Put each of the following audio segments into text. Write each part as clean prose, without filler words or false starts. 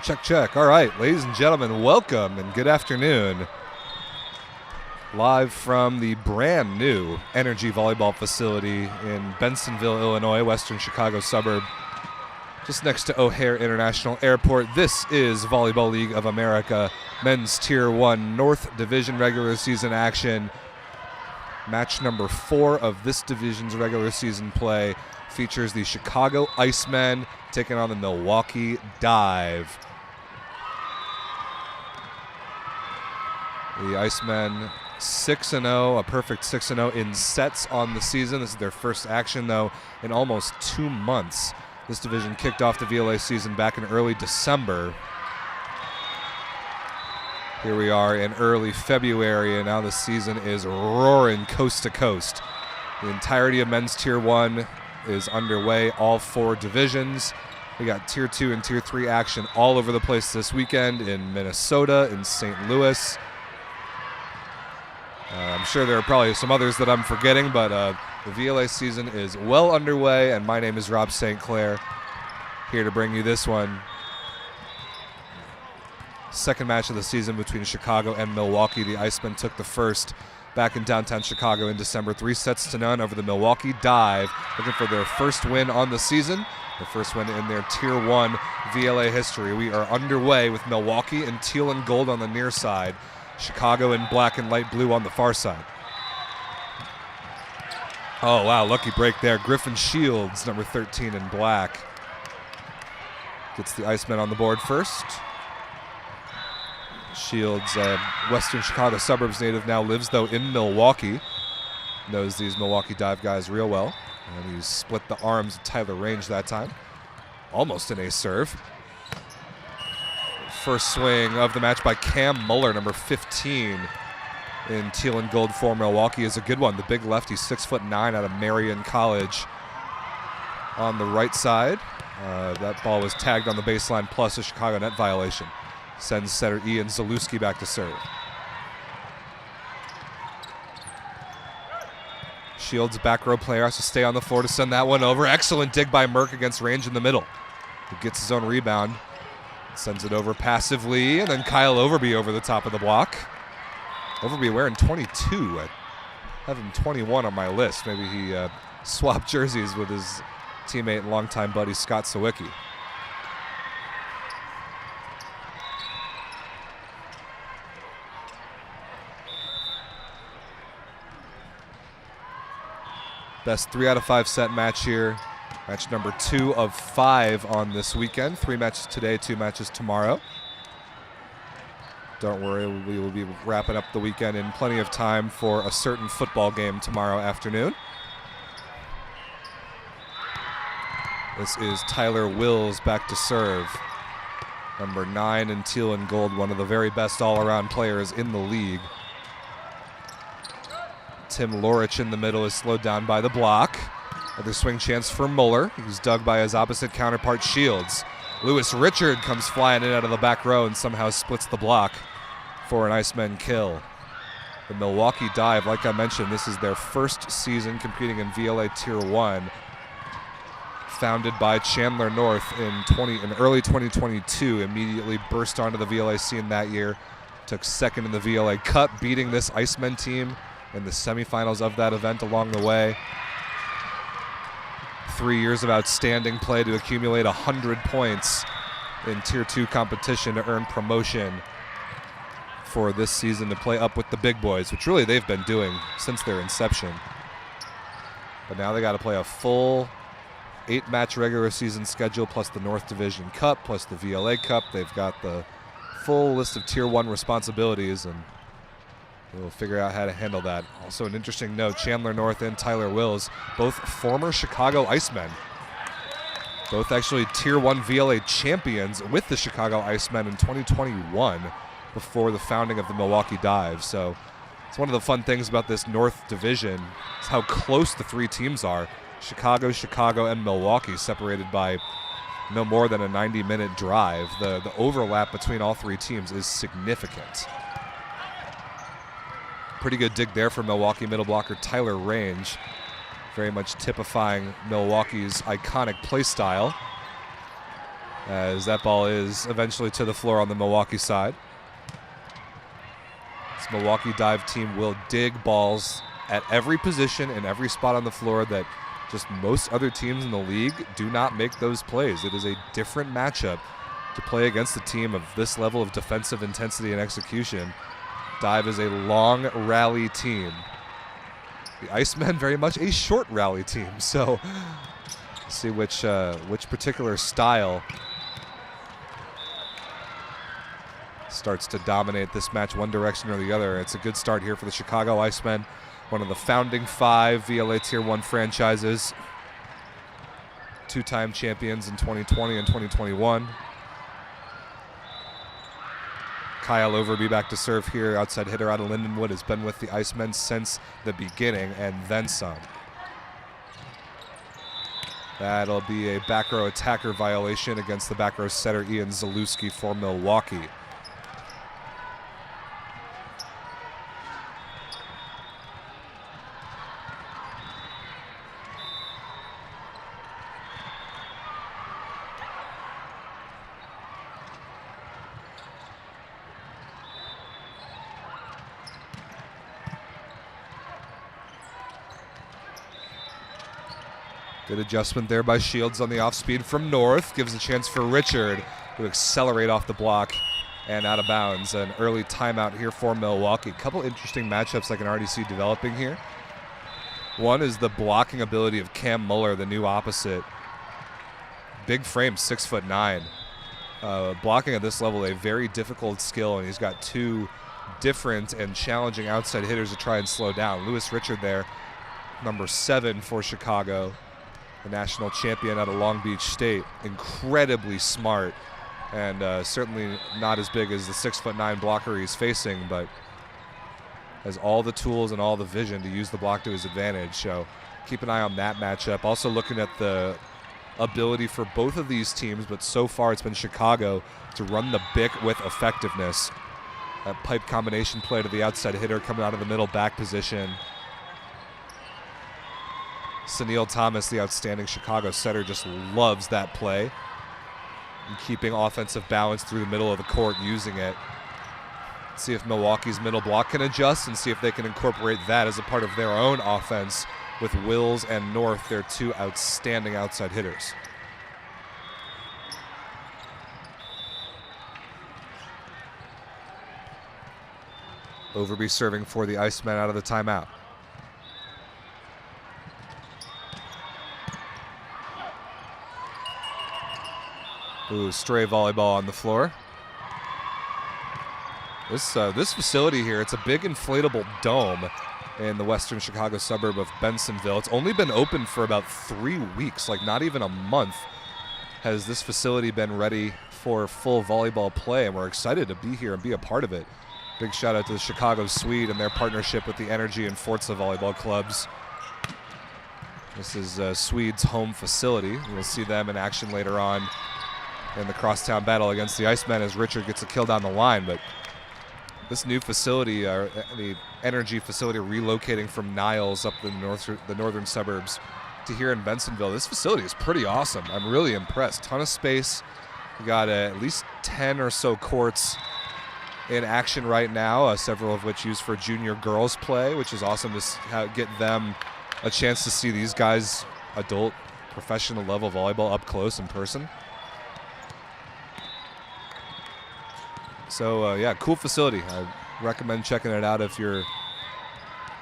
Check, check. All right, ladies and gentlemen, welcome and good afternoon. Live from the brand new Energy Volleyball facility in Bensonville, Illinois, western Chicago suburb, just next to O'Hare International Airport. This is Volleyball League of America Men's Tier 1 North Division regular season action. Match number 4 of this division's regular season play features the Chicago Icemen taking on the Milwaukee Dive. The Icemen 6-0, a perfect 6-0 in sets on the season. This is their first action, though, in almost 2 months. This division kicked off the VLA season back in early December. Here we are in early February, and now the season is roaring coast to coast. The entirety of Men's Tier 1 is underway, all 4 divisions. We got Tier 2 and Tier 3 action all over the place this weekend in Minnesota, in St. Louis. I'm sure there are probably some others that I'm forgetting, but the VLA season is well underway, and my name is Rob St. Clair, here to bring you this one. Second match of the season between Chicago and Milwaukee. The Icemen took the first back in downtown Chicago in December, 3-0 over the Milwaukee Dive, looking for their first win on the season, their first win in their Tier 1 VLA history. We are underway with Milwaukee in teal and gold on the near side, Chicago in black and light blue on the far side. Oh, wow, lucky break there. Griffin Shields, number 13 in black, gets the Icemen on the board first. Shields, western Chicago suburbs native, now lives, though, in Milwaukee. Knows these Milwaukee Dive guys real well. And he split the arms of Tyler Range that time. Almost an ace serve. First swing of the match by Cam Muller, number 15 in teal and gold for Milwaukee, is a good one. The big lefty, 6'9", out of Marion College. On the right side, that ball was tagged on the baseline plus a Chicago net violation. Sends setter Ian Zalewski back to serve. Shields, back row player, has to stay on the floor to send that one over. Excellent dig by Merck against Range in the middle. He gets his own rebound. Sends it over passively, and then Kyle Overby over the top of the block. Overby wearing 22. I have him 21 on my list. Maybe he swapped jerseys with his teammate and longtime buddy Scott Sawicki. Best 3 out of 5 set match here. Match number 2 of 5 on this weekend. 3 matches today, 2 matches tomorrow. Don't worry, we will be wrapping up the weekend in plenty of time for a certain football game tomorrow afternoon. This is Tyler Wills back to serve. Number 9 in teal and gold, one of the very best all-around players in the league. Tim Lorich in the middle is slowed down by the block. Another swing chance for Muller, who's dug by his opposite counterpart, Shields. Lewis Richard comes flying in out of the back row and somehow splits the block for an Icemen kill. The Milwaukee Dive, like I mentioned, this is their first season competing in VLA Tier 1. Founded by Chandler North in early 2022, immediately burst onto the VLA scene that year. Took second in the VLA Cup, beating this Icemen team in the semifinals of that event along the way. 3 years of outstanding play to accumulate 100 points in Tier 2 competition to earn promotion for this season to play up with the big boys, which really they've been doing since their inception. But now they got to play a full 8-match regular season schedule plus the North Division Cup plus the VLA Cup. They've got the full list of Tier 1 responsibilities, and we'll figure out how to handle that. Also an interesting note, Chandler North and Tyler Wills, both former Chicago Icemen. Both actually Tier 1 VLA champions with the Chicago Icemen in 2021 before the founding of the Milwaukee Dive. So it's one of the fun things about this North Division is how close the 3 teams are. Chicago, and Milwaukee, separated by no more than a 90-minute drive. The overlap between all 3 teams is significant. Pretty good dig there for Milwaukee middle blocker Tyler Range. Very much typifying Milwaukee's iconic play style. as that ball is eventually to the floor on the Milwaukee side. This Milwaukee dive team will dig balls at every position and every spot on the floor that just most other teams in the league do not make those plays. It is a different matchup to play against a team of this level of defensive intensity and execution. Dive is a long rally team. The Icemen very much a short rally team. So see which particular style starts to dominate this match one direction or the other. It's a good start here for the Chicago Icemen, one of the founding 5 VLA Tier 1 franchises. 2-time champions in 2020 and 2021. Kyle Overby back to serve here. Outside hitter out of Lindenwood has been with the Icemen since the beginning and then some. That'll be a back row attacker violation against the back row setter Ian Zalewski for Milwaukee. Good adjustment there by Shields on the off speed from North. Gives a chance for Richard to accelerate off the block and out of bounds. An early timeout here for Milwaukee. A couple interesting matchups I can already see developing here. One is the blocking ability of Cam Muller, the new opposite. Big frame, 6'9". Blocking at this level, a very difficult skill, and he's got 2 different and challenging outside hitters to try and slow down. Lewis Richard there, number 7 for Chicago. The national champion out of Long Beach State. Incredibly smart and certainly not as big as the 6'9" blocker he's facing, but has all the tools and all the vision to use the block to his advantage. So keep an eye on that matchup. Also looking at the ability for both of these teams, but so far it's been Chicago to run the BIC with effectiveness. That pipe combination play to the outside hitter coming out of the middle back position. Sunil Thomas, the outstanding Chicago setter, just loves that play. And keeping offensive balance through the middle of the court, using it. See if Milwaukee's middle block can adjust and see if they can incorporate that as a part of their own offense with Wills and North, their 2 outstanding outside hitters. Overby serving for the Icemen out of the timeout. Ooh, stray volleyball on the floor. This facility here, it's a big inflatable dome in the western Chicago suburb of Bensonville. It's only been open for about 3 weeks, like not even a month has this facility been ready for full volleyball play, and we're excited to be here and be a part of it. Big shout out to the Chicago Swede and their partnership with the Energy and Forza volleyball clubs. This is Swede's home facility. We'll see them in action later on in the crosstown battle against the Icemen as Richard gets a kill down the line. But this new facility, the Energy facility, relocating from Niles up the northern suburbs to here in Bensonville. This facility is pretty awesome. I'm really impressed. Ton of space. We got at least 10 or so courts in action right now, several of which used for junior girls play, which is awesome to get them a chance to see these guys adult professional level volleyball up close in person. So yeah, cool facility. I recommend checking it out if you're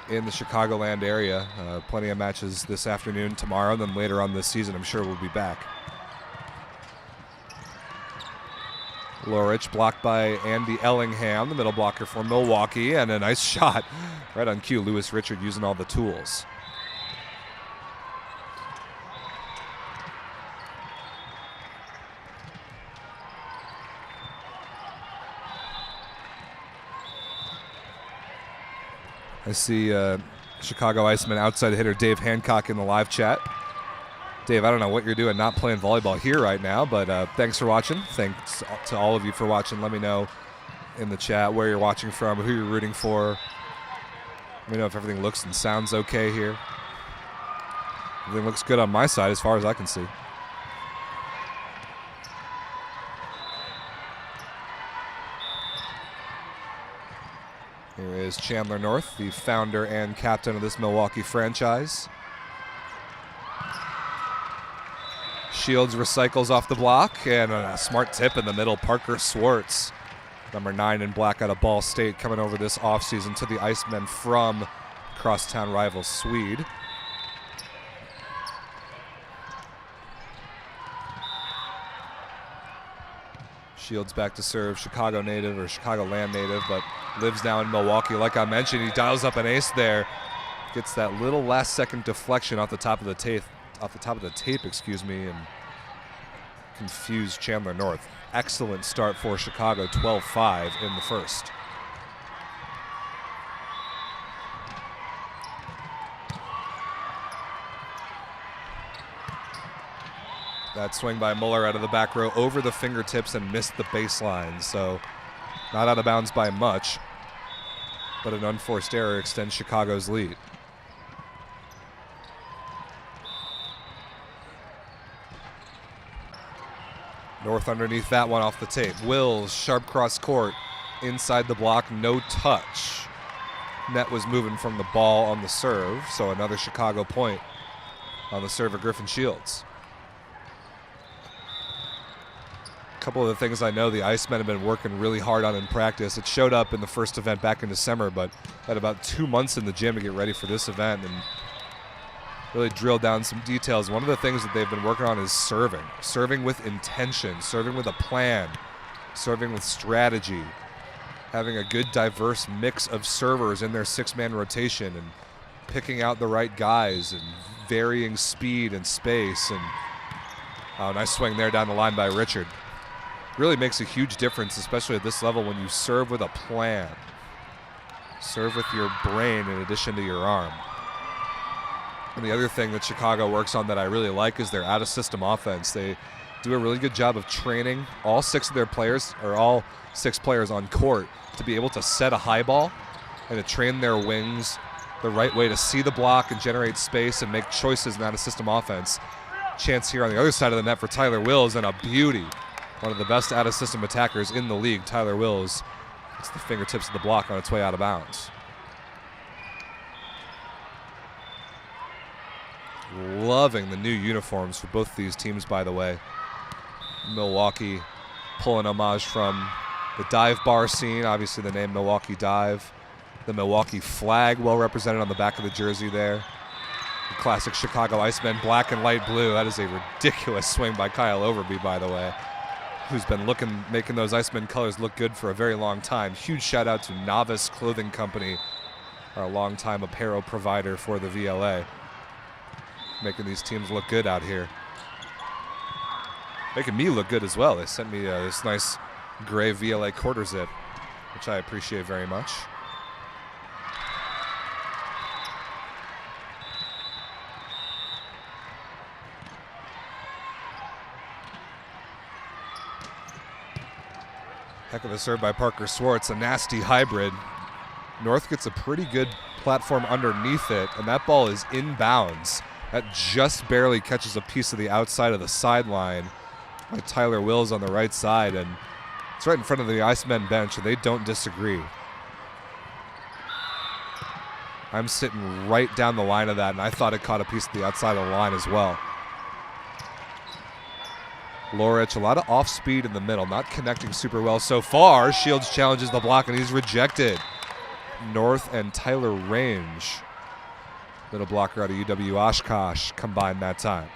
in the Chicagoland area. Plenty of matches this afternoon, tomorrow, and then later on this season I'm sure we'll be back. Lorich blocked by Andy Ellingham, the middle blocker for Milwaukee, and a nice shot right on cue. Lewis Richard using all the tools. I see Chicago Iceman outside hitter Dave Hancock in the live chat. Dave, I don't know what you're doing not playing volleyball here right now, but thanks for watching. Thanks to all of you for watching. Let me know in the chat where you're watching from, who you're rooting for. Let me know if everything looks and sounds okay here. Everything looks good on my side as far as I can see. Here is Chandler North, the founder and captain of this Milwaukee franchise. Shields recycles off the block, and a smart tip in the middle. Parker Swartz, number 9 in black out of Ball State, coming over this offseason to the Icemen from crosstown rival Swede. Shields back to serve, Chicago native or Chicagoland native, but lives now in Milwaukee. Like I mentioned, he dials up an ace there. Gets that little last-second deflection off the top of the tape, and confused Chandler North. Excellent start for Chicago, 12-5 in the first. That swing by Muller out of the back row over the fingertips and missed the baseline. So not out of bounds by much, but an unforced error extends Chicago's lead. North underneath that one off the tape. Wills, sharp cross court, inside the block, no touch. Net was moving from the ball on the serve, so another Chicago point on the serve of Griffin Shields. Couple of the things I know the Icemen have been working really hard on in practice. It showed up in the first event back in December, but had about 2 months in the gym to get ready for this event and really drill down some details. One of the things that they've been working on is serving. Serving with intention, serving with a plan, serving with strategy, having a good diverse mix of servers in their 6-man rotation and picking out the right guys and varying speed and space. And nice swing there down the line by Richard. Really makes a huge difference, especially at this level, when you serve with a plan. Serve with your brain in addition to your arm. And the other thing that Chicago works on that I really like is their out-of-system offense. They do a really good job of training all 6 of their players, or all 6 players on court, to be able to set a high ball and to train their wings the right way to see the block and generate space and make choices in out-of-system offense. Chance here on the other side of the net for Tyler Wills, and a beauty. One of the best out-of-system attackers in the league, Tyler Wills. It's the fingertips of the block on its way out of bounds. Loving the new uniforms for both these teams, by the way. Milwaukee pulling homage from the dive bar scene, obviously the name Milwaukee Dive. The Milwaukee flag well represented on the back of the jersey there. The classic Chicago Icemen, black and light blue. That is a ridiculous swing by Kyle Overby, by the way, who's been making those Icemen colors look good for a very long time. Huge shout out to Novice Clothing Company, our longtime apparel provider for the VLA. Making these teams look good out here. Making me look good as well. They sent me this nice gray VLA quarter zip, which I appreciate very much. Heck of a serve by Parker Swartz, a nasty hybrid. North gets a pretty good platform underneath it, and that ball is inbounds. That just barely catches a piece of the outside of the sideline by Tyler Wills on the right side, and it's right in front of the Icemen bench, and they don't disagree. I'm sitting right down the line of that, and I thought it caught a piece of the outside of the line as well. Lorich, a lot of off speed in the middle, not connecting super well so far. Shields challenges the block, and he's rejected. North and Tyler Range, middle blocker out of UW Oshkosh, combined that time.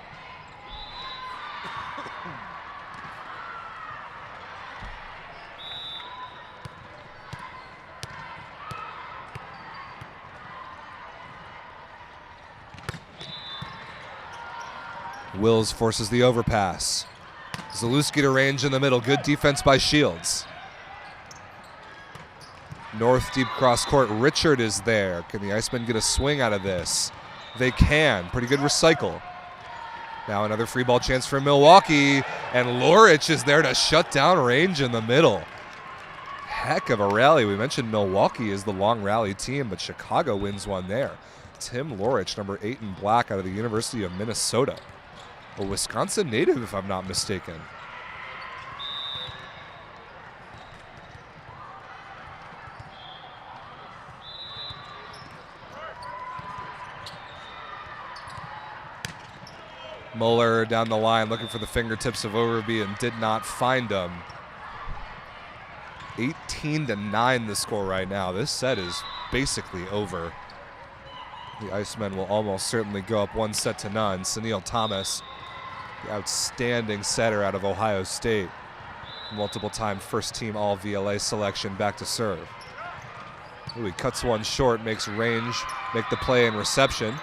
Wills forces the overpass. Zalewski to Range in the middle. Good defense by Shields. North deep cross court. Richard is there. Can the Icemen get a swing out of this? They can. Pretty good recycle. Now another free ball chance for Milwaukee. And Lorich is there to shut down Range in the middle. Heck of a rally. We mentioned Milwaukee is the long rally team, but Chicago wins one there. Tim Lorich, number 8 in black out of the University of Minnesota. A Wisconsin native, if I'm not mistaken. Muller down the line looking for the fingertips of Overby and did not find them. 18-9 the score right now. This set is basically over. The Icemen will almost certainly go up 1-0. Sunil Thomas, the outstanding setter out of Ohio State. Multiple-time first-team All-VLA selection, back to serve. Ooh, he cuts one short, makes range, make the play in reception.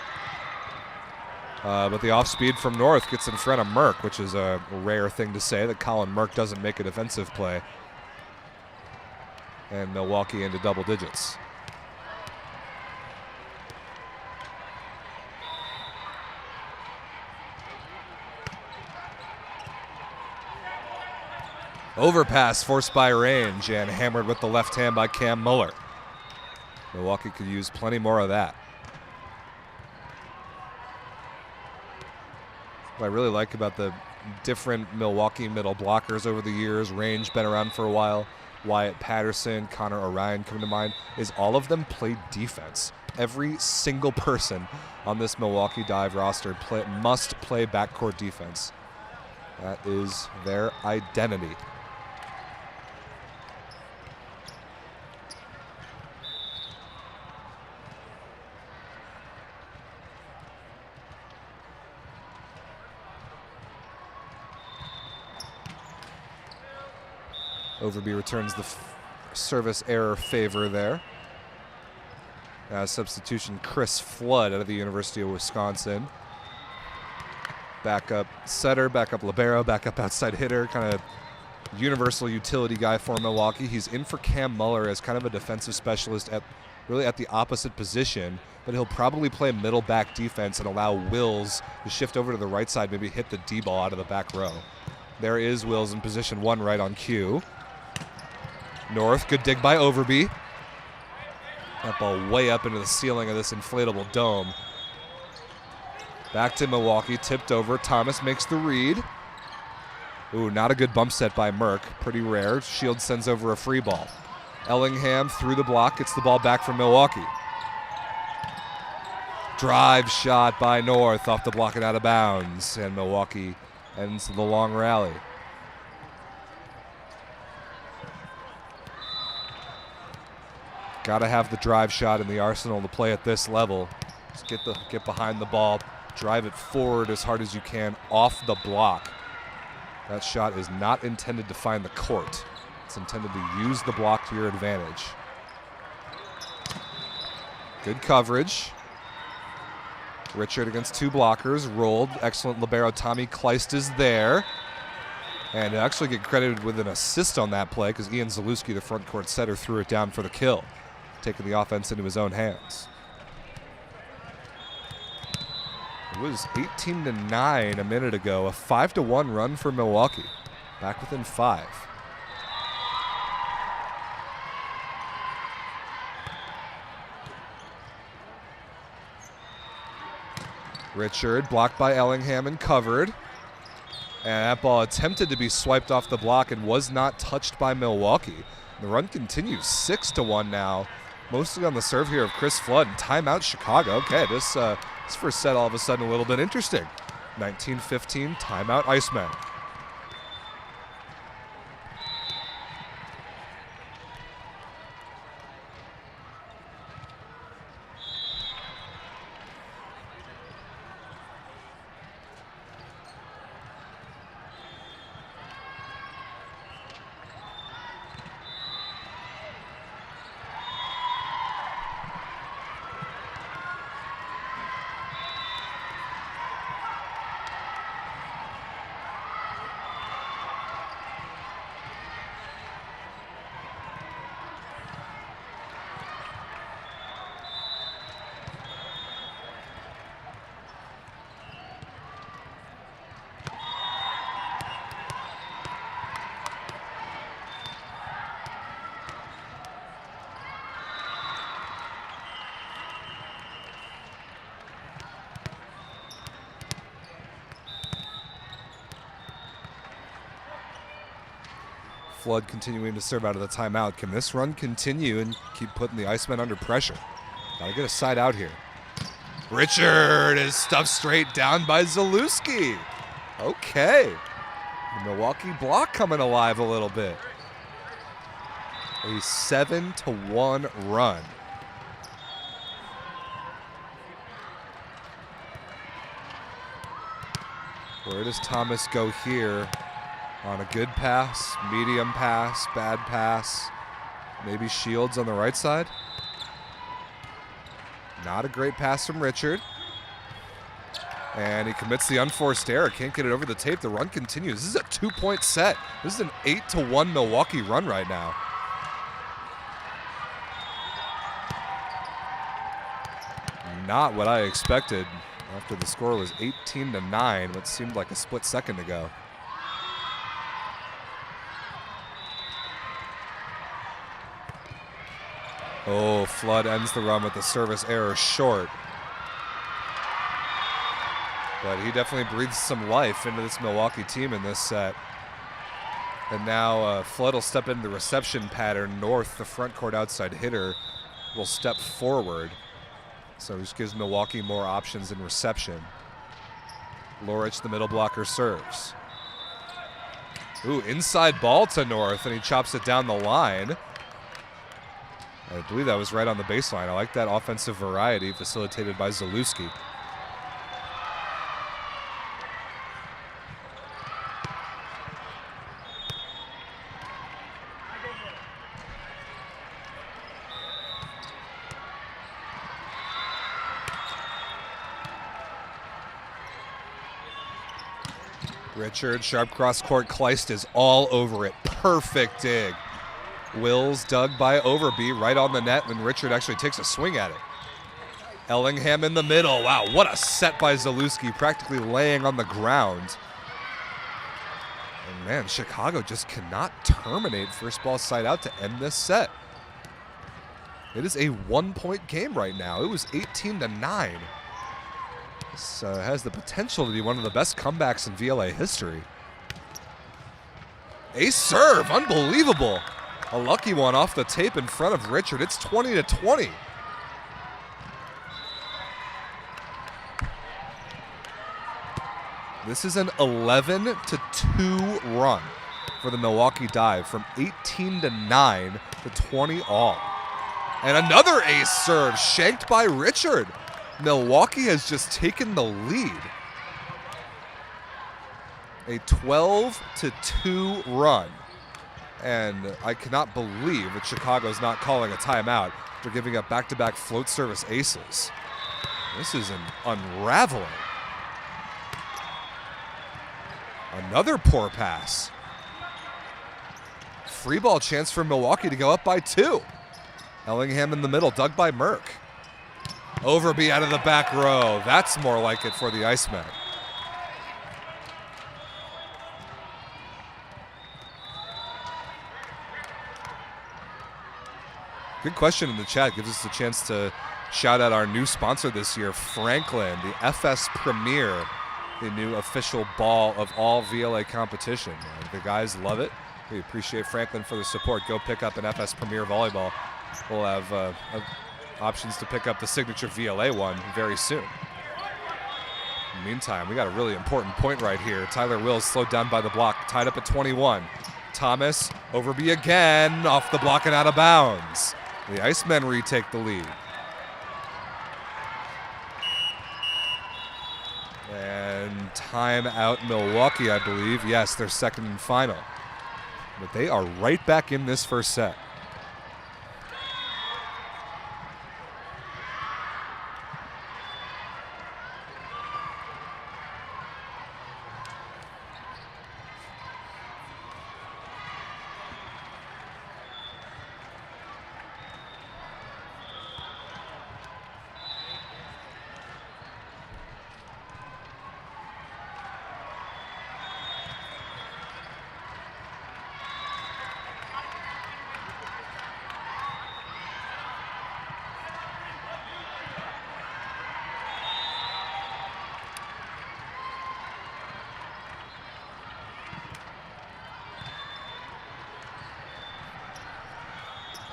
But the off-speed from North gets in front of Merck, which is a rare thing to say, that Colin Merck doesn't make a defensive play. And Milwaukee into double digits. Overpass forced by range and hammered with the left hand by Cam Muller. Milwaukee could use plenty more of that. What I really like about the different Milwaukee middle blockers over the years, Range been around for a while, Wyatt Patterson, Connor Orion come to mind, is all of them play defense. Every single person on this Milwaukee Dive roster must play backcourt defense. That is their identity. Overby returns the service error favor there. Substitution Chris Flood out of the University of Wisconsin. Backup setter, backup libero, backup outside hitter, kind of universal utility guy for Milwaukee. He's in for Cam Muller as kind of a defensive specialist at the opposite position, but he'll probably play middle back defense and allow Wills to shift over to the right side, maybe hit the D ball out of the back row. There is Wills in position 1 right on cue. North, good dig by Overby. That ball way up into the ceiling of this inflatable dome. Back to Milwaukee, tipped over. Thomas makes the read. Ooh, not a good bump set by Merck. Pretty rare. Shields sends over a free ball. Ellingham through the block, gets the ball back from Milwaukee. Drive shot by North off the block and out of bounds. And Milwaukee ends the long rally. Got to have the drive shot in the arsenal to play at this level. Just get behind the ball, drive it forward as hard as you can off the block. That shot is not intended to find the court. It's intended to use the block to your advantage. Good coverage. Richard against 2 blockers, rolled. Excellent libero Tommy Kleist is there. And actually get credited with an assist on that play because Ian Zalewski, the front court setter, threw it down for the kill, taking the offense into his own hands. It was 18-9 a minute ago, a 5-1 run for Milwaukee. Back within 5. Richard blocked by Ellingham and covered. And that ball attempted to be swiped off the block and was not touched by Milwaukee. The run continues 6-1 now. Mostly on the serve here of Chris Flood. And timeout Chicago. Okay, this first set all of a sudden a little bit interesting. 19-15, timeout Icemen. Flood continuing to serve out of the timeout. Can this run continue and keep putting the Icemen under pressure? Gotta get a side out here. Richard is stuffed straight down by Zalewski. Okay. The Milwaukee block coming alive a little bit. A 7-1 run. Where does Thomas go here? On a good pass, medium pass, bad pass. Maybe Shields on the right side. Not a great pass from Richard. And he commits the unforced error. Can't get it over the tape. The run continues. This is a 2-point set. This is an 8-1 Milwaukee run right now. Not what I expected after the score was 18-9, what seemed like a split second ago. Oh, Flood ends the run with the service error short. But he definitely breathes some life into this Milwaukee team in this set. And now Flood will step into the reception pattern. North, the front court outside hitter, will step forward. So this gives Milwaukee more options in reception. Lorich, the middle blocker, serves. Ooh, inside ball to North, and he chops it down the line. I believe that was right on the baseline. I like that offensive variety facilitated by Zalewski. Richard, sharp cross court. Kleist is all over it. Perfect dig. Wills dug by Overby right on the net when Richard actually takes a swing at it. Ellingham in the middle. Wow, what a set by Zalewski, practically laying on the ground. And man, Chicago just cannot terminate first ball side out to end this set. It is a 1-point game right now. It was 18-9. This has the potential to be one of the best comebacks in VLA history. Ace serve, unbelievable. A lucky one off the tape in front of Richard. It's 20-20. This is an 11-2 run for the Milwaukee Dive from 18-9 to 20 all. And another ace serve shanked by Richard. Milwaukee has just taken the lead. A 12-2 run. And I cannot believe that Chicago's not calling a timeout after giving up back-to-back float service aces. This is an unraveling. Another poor pass. Free ball chance for Milwaukee to go up by 2. Ellingham in the middle, dug by Merck. Overby out of the back row. That's more like it for the Icemen. Good question in the chat. Gives us a chance to shout out our new sponsor this year, Franklin, the FS Premier, the new official ball of all VLA competition. The guys love it. We appreciate Franklin for the support. Go pick up an FS Premier volleyball. We'll have options to pick up the signature VLA one very soon. In the meantime, we got a really important point right here. Tyler Wills slowed down by the block, tied up at 21. Thomas, Overby again, off the block and out of bounds. The Icemen retake the lead. And timeout Milwaukee, I believe. Yes, their second and final. But they are right back in this first set.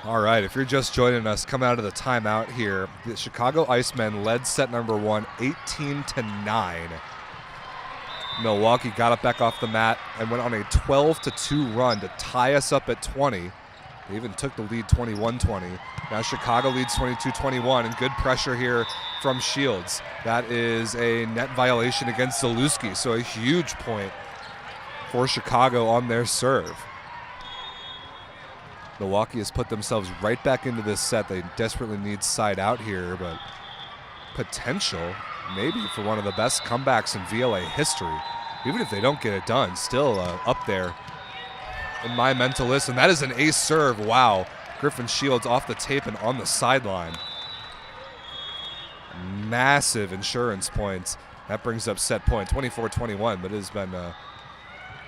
All right, if you're just joining us, coming out of the timeout here, the Chicago Icemen led set number 1, 18-9. Milwaukee got up back off the mat and went on a 12-2 run to tie us up at 20. They even took the lead 21-20. Now Chicago leads 22-21, and good pressure here from Shields. That is a net violation against Zalewski, so a huge point for Chicago on their serve. Milwaukee has put themselves right back into this set. They desperately need side out here, but potential maybe for one of the best comebacks in VLA history. Even if they don't get it done, still up there in my mental list. And that is an ace serve. Wow. Griffin Shields off the tape and on the sideline. Massive insurance points. That brings up set point 24-21, but it has been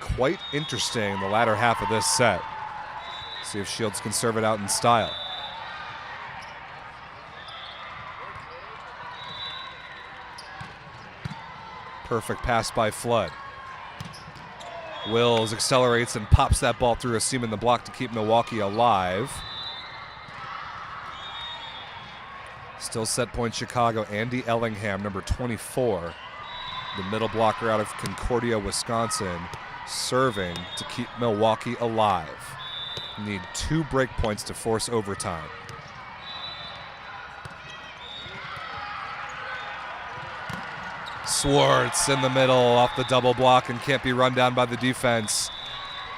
quite interesting the latter half of this set. See if Shields can serve it out in style. Perfect pass by Flood. Wills accelerates and pops that ball through a seam in the block to keep Milwaukee alive. Still set point Chicago. Andy Ellingham, number 24, the middle blocker out of Concordia, Wisconsin, serving to keep Milwaukee alive. Need 2 break points to force overtime. Swartz in the middle off the double block and can't be run down by the defense.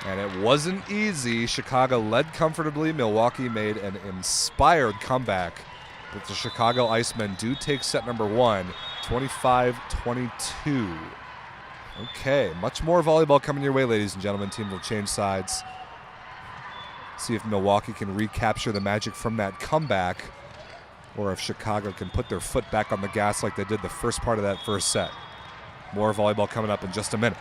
And it wasn't easy. Chicago led comfortably. Milwaukee made an inspired comeback. But the Chicago Icemen do take set number 1, 25-22. Okay, much more volleyball coming your way, ladies and gentlemen. Team will change sides. See if Milwaukee can recapture the magic from that comeback, or if Chicago can put their foot back on the gas like they did the first part of that first set. More volleyball coming up in just a minute.